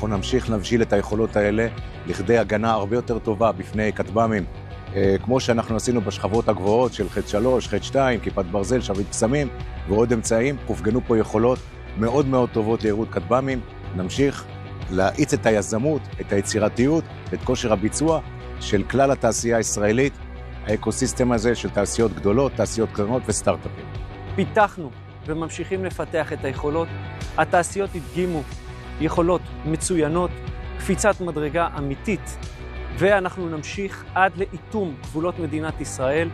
אנחנו נמשיך להבשיל את היכולות האלה לכדי הגנה הרבה יותר טובה בפני כטב"מים, כמו שאנחנו עשינו בשכבות הגבוהות של חץ 3, חץ 2, כיפת ברזל, שרביט קסמים ועוד אמצעים. הופגנו פה יכולות מאוד מאוד טובות לעירות כטב"מים. נמשיך להאיץ את היזמות, את היצירתיות, את כושר הביצוע של כלל התעשייה הישראלית, האקוסיסטם הזה של תעשיות גדולות, תעשיות קטנות וסטארט-אפים. פיתחנו וממשיכים לפתח את היכולות. התעשיות הדגימו יכולות מצוינות, קפיצת מדרגה אמיתית, ואנחנו נמשיך עד לאיתום גבולות מדינת ישראל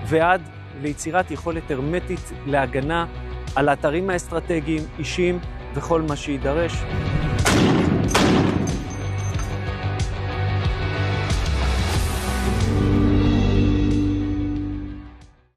ועד ליצירת יכולת הרמטית להגנה על האתרים האסטרטגיים, אישיים וכל מה שידרש.